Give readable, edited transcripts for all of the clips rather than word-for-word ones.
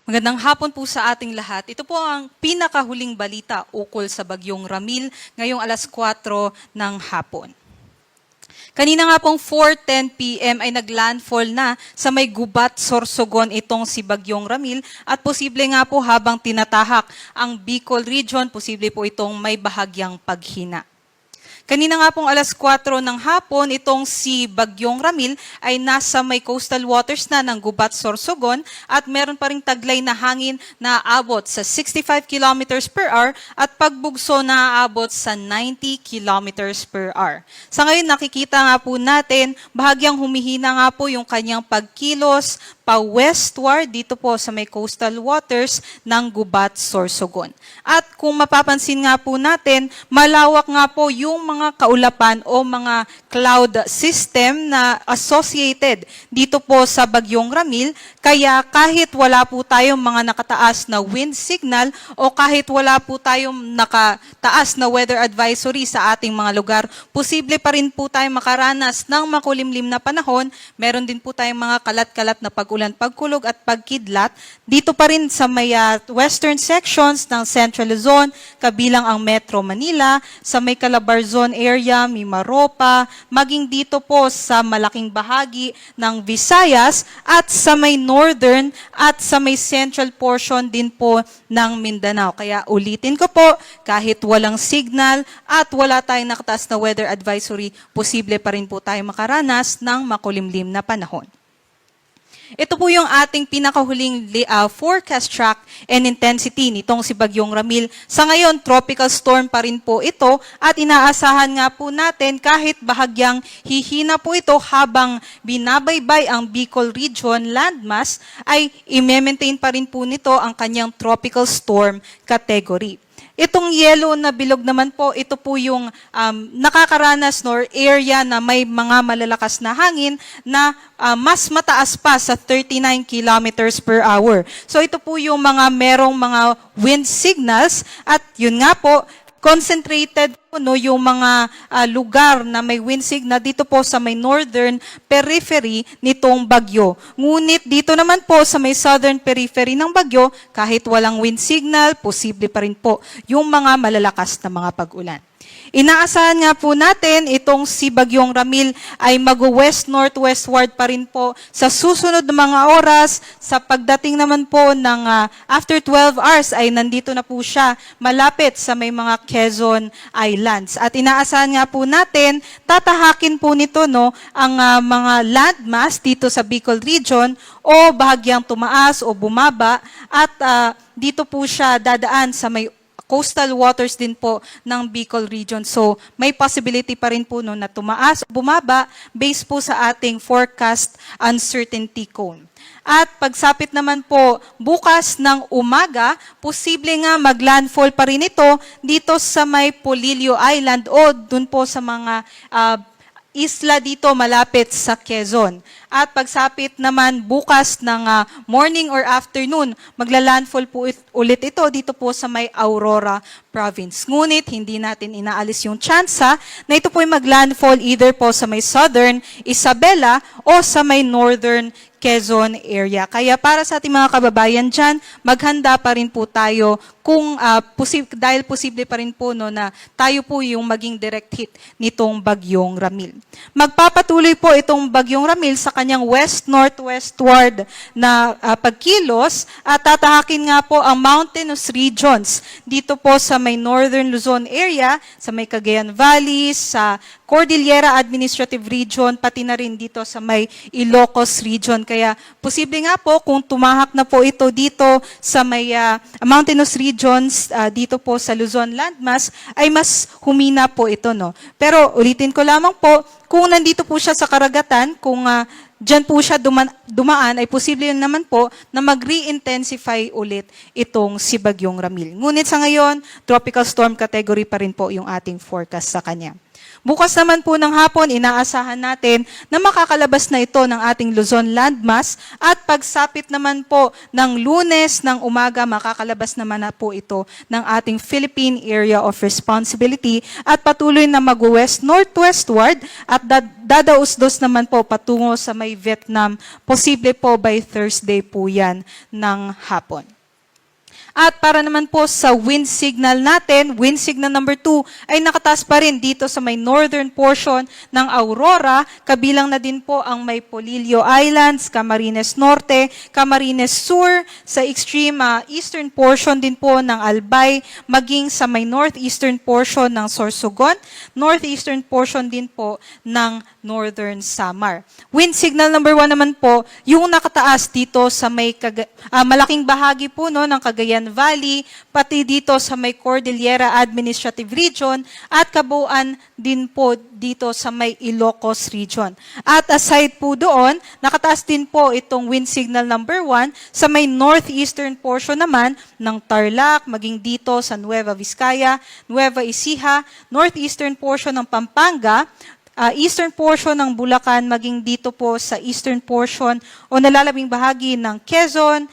Magandang hapon po sa ating lahat. Ito po ang pinakahuling balita ukol sa Bagyong Ramil ngayong alas 4 ng hapon. Kanina nga pong 4:10 p.m. ay naglandfall na sa may Gubat, Sorsogon itong si Bagyong Ramil at posible nga po habang tinatahak ang Bicol Region, posible po itong may bahagyang paghina. Kanina nga pong alas 4 ng hapon, itong si Bagyong Ramil ay nasa may coastal waters na ng Gubat, Sorsogon at meron pa ring taglay na hangin na aabot sa 65 kilometers per hour at pagbugso na aabot sa 90 kilometers per hour. Sa ngayon nakikita nga po natin, bahagyang humihina nga po yung kanyang pagkilos pa-westward dito po sa may coastal waters ng Gubat, Sorsogon. At kung mapapansin nga po natin, malawak nga po yung mga kaulapan o mga cloud system na associated dito po sa Bagyong Ramil, kaya kahit wala po tayong mga nakataas na wind signal o kahit wala po tayong nakataas na weather advisory sa ating mga lugar, posible pa rin po tayong makaranas ng makulimlim na panahon. Meron din po tayong mga kalat-kalat na pag-ulan, pagkulog at pagkidlat dito pa rin sa may western sections ng Central Luzon, kabilang ang Metro Manila, sa may Calabarzon area, Mimaropa, maging dito po sa malaking bahagi ng Visayas at sa may northern at sa may central portion din po ng Mindanao. Kaya ulitin ko po, kahit walang signal at wala tayong nakataas na weather advisory, posible pa rin po tayo makaranas ng makulimlim na panahon. Ito po yung ating pinakahuling forecast track and intensity nitong si Bagyong Ramil. Sa ngayon, tropical storm pa rin po ito at inaasahan nga po natin kahit bahagyang hihina po ito habang binabaybay ang Bicol Region landmass ay i-maintain pa rin po nito ang kanyang tropical storm category. Itong yellow na bilog naman po, ito po yung nakakaranas or area na may mga malalakas na hangin na mas mataas pa sa 39 kilometers per hour. So ito po yung mga merong mga wind signals at yun nga po, concentrated po yung mga lugar na may wind signal dito po sa may northern periphery nitong bagyo. Ngunit dito naman po sa may southern periphery ng bagyo, kahit walang wind signal, posible pa rin po yung mga malalakas na mga pag-ulan. Inaasahan nga po natin itong si Bagyong Ramil ay mag-west-northwestward pa rin po sa susunod na mga oras. Sa pagdating naman po ng after 12 hours ay nandito na po siya malapit sa may mga Quezon Islands. At inaasahan nga po natin, tatahakin po nito ang mga landmass dito sa Bicol Region o bahagyang tumaas o bumaba at dito po siya dadaan sa may coastal waters din po ng Bicol Region. So, may possibility pa rin po na tumaas o bumaba based po sa ating forecast uncertainty cone. At pagsapit naman po bukas ng umaga, posible nga maglandfall pa rin ito dito sa may Polillo Island o dun po sa mga isla dito malapit sa Quezon. At pagsapit naman bukas ng morning or afternoon, maglalandfall po ulit ito dito po sa may Aurora Province. Ngunit hindi natin inaalis yung tsansa na ito po ay maglandfall either po sa may southern Isabela o sa may northern Quezon area. Kaya para sa ating mga kababayan dyan, maghanda pa rin po tayo kung dahil posible pa rin po na tayo po yung maging direct hit nitong Bagyong Ramil. Magpapatuloy po itong Bagyong Ramil sa kanyang west-northwestward na pagkilos at tatahakin nga po ang mountainous regions dito po sa may northern Luzon area, sa may Cagayan Valley, sa Cordillera Administrative Region, pati na rin dito sa may Ilocos Region. Kaya posible nga po kung tumahak na po ito dito sa may mountainous regions dito po sa Luzon landmass ay mas humina po ito. Pero ulitin ko lamang po, kung nandito po siya sa karagatan, kung dyan po siya dumaan, ay posible naman po na mag-re-intensify ulit itong si Bagyong Ramil. Ngunit sa ngayon, tropical storm category pa rin po yung ating forecast sa kanya. Bukas naman po ng hapon, inaasahan natin na makakalabas na ito ng ating Luzon landmass at pagsapit naman po ng Lunes ng umaga, makakalabas naman na po ito ng ating Philippine Area of Responsibility at patuloy na mag-west-northwestward at dadaos-dos naman po patungo sa may Vietnam. Posible po by Thursday po yan ng hapon. At para naman po sa wind signal natin, wind signal number 2 ay nakataas pa rin dito sa may northern portion ng Aurora. Kabilang na din po ang may Polillo Islands, Camarines Norte, Camarines Sur, sa extreme eastern portion din po ng Albay, maging sa may northeastern portion ng Sorsogon, northeastern portion din po ng Northern Samar. Wind signal number 1 naman po, yung nakataas dito sa may malaking bahagi po no, ng Cagayan Valley, pati dito sa may Cordillera Administrative Region at kabuuan din po dito sa may Ilocos Region. At aside po doon, nakataas din po itong wind signal number 1 sa may northeastern portion naman ng Tarlac, maging dito sa Nueva Vizcaya, Nueva Ecija, northeastern portion ng Pampanga, eastern portion ng Bulacan, maging dito po sa eastern portion o nalalabing bahagi ng Quezon,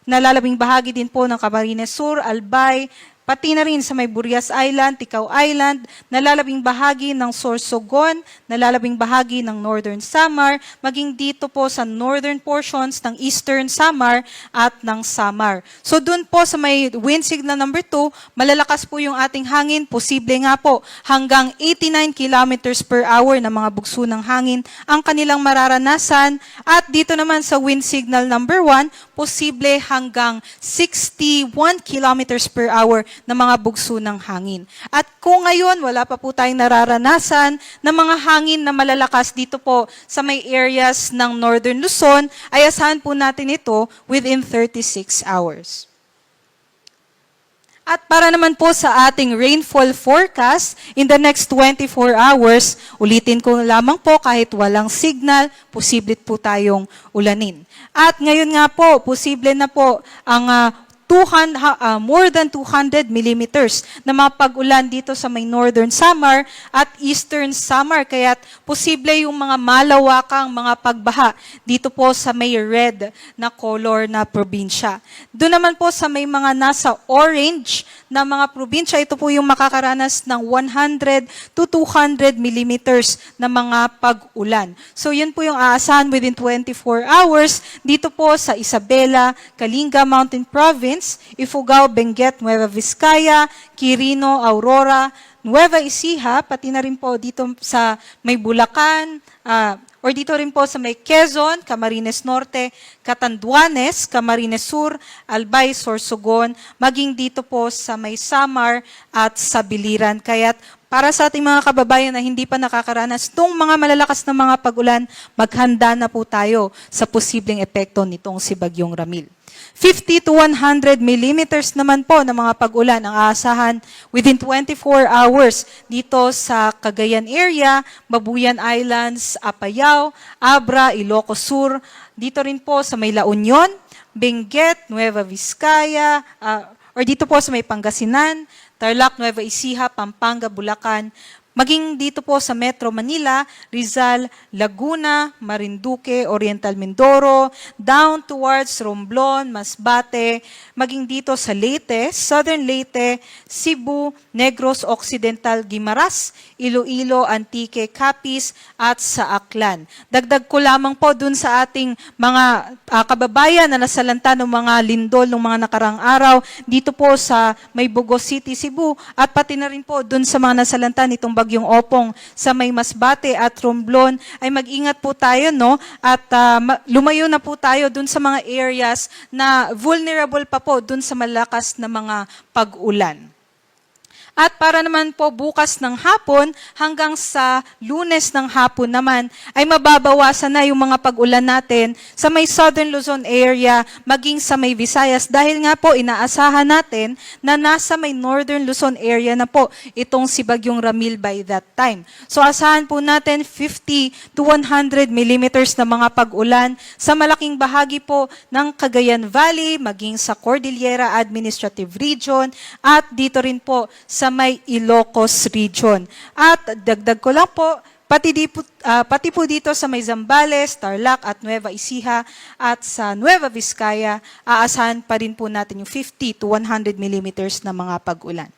nalalabing bahagi din po ng Camarines Sur, Albay, pati na rin sa may Burias Island, Ticao Island, nalalabing bahagi ng Sorsogon, nalalabing bahagi ng Northern Samar, maging dito po sa northern portions ng Eastern Samar at ng Samar. So dun po sa may wind signal number 2, malalakas po yung ating hangin, posible nga po hanggang 89 kilometers per hour na mga bugso ng hangin ang kanilang mararanasan. At dito naman sa wind signal number 1, posible hanggang 61 kilometers per hour na mga bugso ng hangin. At kung ngayon wala pa po tayong nararanasan na mga hangin na malalakas dito po sa may areas ng Northern Luzon, ay asahan po natin ito within 36 hours. At para naman po sa ating rainfall forecast, in the next 24 hours, ulitin ko lamang po kahit walang signal, posible po tayong ulanin. At ngayon nga po, posible na po ang more than 200 millimeters na mga pag-ulan dito sa may Northern Samar at Eastern Samar. Kaya't posible yung mga malawakang mga pagbaha dito po sa may red na color na probinsya. Doon naman po sa may mga nasa orange na mga probinsya, ito po yung makakaranas ng 100 to 200 millimeters na mga pag-ulan. So yun po yung aasahan within 24 hours dito po sa Isabela, Kalinga Mountain Province, Ifugao, Benguet, Nueva Vizcaya, Quirino, Aurora, Nueva Ecija, pati na rin po dito sa may Bulacan, or dito rin po sa may Quezon, Camarines Norte, Catanduanes, Camarines Sur, Albay, Sorsogon, maging dito po sa may Samar at sa Biliran. Kaya't para sa ating mga kababayan na hindi pa nakakaranas ng mga malalakas na mga pag-ulan, maghanda na po tayo sa posibleng epekto nitong si Bagyong Ramil. 50 to 100 millimeters naman po ng mga pag-ulan ang aasahan within 24 hours dito sa Cagayan area, Babuyan Islands, Apayao, Abra, Ilocos Sur, dito rin po sa may La Union, Benguet, Nueva Vizcaya, or dito po sa may Pangasinan, Tarlac, Nueva Ecija, Pampanga, Bulacan, maging dito po sa Metro Manila, Rizal, Laguna, Marinduque, Oriental Mindoro, down towards Romblon, Masbate, maging dito sa Leyte, Southern Leyte, Cebu, Negros Occidental, Guimaras, Iloilo, Antique, Capiz, at sa Aklan. Dagdag ko lamang po dun sa ating mga kababayan na nasalanta ng mga lindol ng mga nakarang araw, dito po sa may Bugos City, Cebu, at pati na rin po dun sa mga nasalanta nitong Bagyong Opong sa may Masbate at Romblon, ay mag-ingat po tayo, no? At lumayo na po tayo dun sa mga areas na vulnerable pa po dun sa malakas na mga pag-ulan. At para naman po bukas ng hapon hanggang sa Lunes ng hapon naman ay mababawasan na yung mga pag-ulan natin sa may Southern Luzon area maging sa may Visayas dahil nga po inaasahan natin na nasa may Northern Luzon area na po itong si Bagyong Ramil by that time. So asahan po natin 50 to 100 millimeters na mga pag-ulan sa malaking bahagi po ng Cagayan Valley maging sa Cordillera Administrative Region at dito rin po sa sa may Ilocos region. At dagdag ko lang po, pati po dito sa may Zambales, Tarlac at Nueva Ecija at sa Nueva Vizcaya, aasahan pa rin po natin yung 50 to 100 millimeters na mga pag-ulan.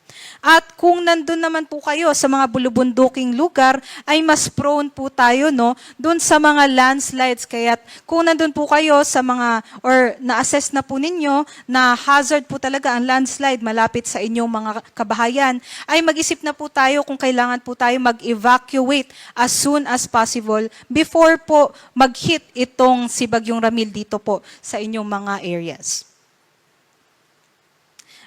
At kung nandun naman po kayo sa mga bulubunduking lugar, ay mas prone po tayo dun sa mga landslides. Kaya kung nandun po kayo sa mga, or na-assess na po ninyo na hazard po talaga ang landslide malapit sa inyong mga kabahayan, ay mag-isip na po tayo kung kailangan po tayo mag-evacuate as soon as possible before po mag-hit itong si Bagyong Ramil dito po sa inyong mga areas.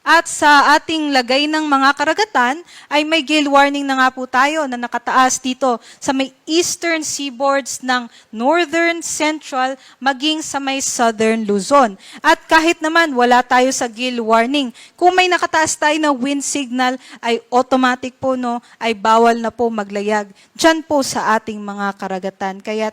At sa ating lagay ng mga karagatan, ay may gale warning na nga po tayo na nakataas dito sa may eastern seaboards ng northern, central, maging sa may southern Luzon. At kahit naman wala tayo sa gale warning, kung may nakataas tayo na wind signal, ay automatic po ay bawal na po maglayag dyan po sa ating mga karagatan. Kaya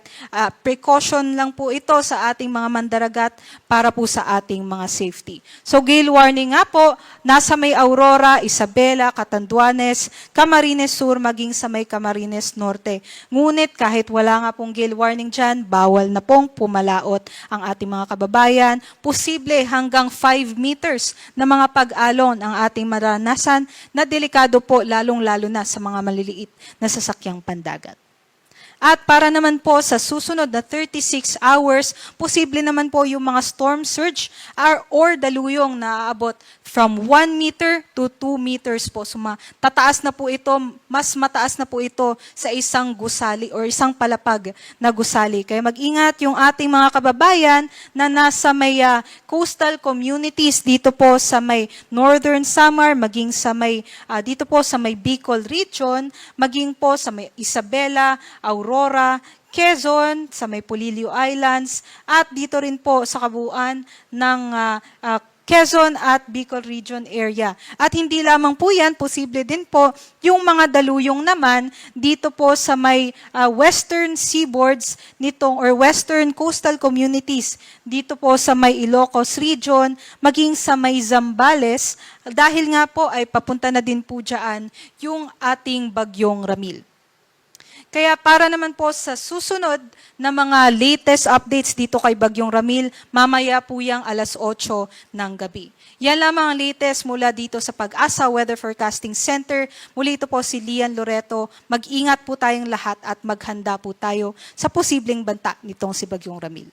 precaution lang po ito sa ating mga mandaragat para po sa ating mga safety. So gale warning nga po, nasa may Aurora, Isabela, Catanduanes, Camarines Sur, maging sa may Camarines Norte. Ngunit kahit wala nga pong gale warning dyan, bawal na pong pumalaot ang ating mga kababayan. Posible hanggang 5 meters na mga pag-alon ang ating maranasan na delikado po lalong-lalo na sa mga maliliit na sasakyang pandagat. At para naman po sa susunod na 36 hours, posible naman po yung mga storm surge or daluyong na aabot from 1 meter to 2 meters po. So tataas na po ito, mas mataas na po ito sa isang gusali or isang palapag na gusali. Kaya mag-ingat yung ating mga kababayan na nasa may coastal communities dito po sa may Northern Samar, maging sa may dito po sa may Bicol region, maging po sa may Isabela, Aurora, Quezon, sa may Polillo Islands, at dito rin po sa kabuuan ng Quezon at Bicol region area. At hindi lamang po yan, posible din po yung mga daluyong naman dito po sa may western seaboards nitong or western coastal communities dito po sa may Ilocos region, maging sa may Zambales, dahil nga po ay papunta na din po dyan yung ating Bagyong Ramil. Kaya para naman po sa susunod na mga latest updates dito kay Bagyong Ramil, mamaya po yung 8:00 ng gabi. Yan lamang ang latest mula dito sa Pag-asa Weather Forecasting Center. Muli ito po si Lian Loreto. Mag-ingat po tayong lahat at maghanda po tayo sa posibleng banta nitong si Bagyong Ramil.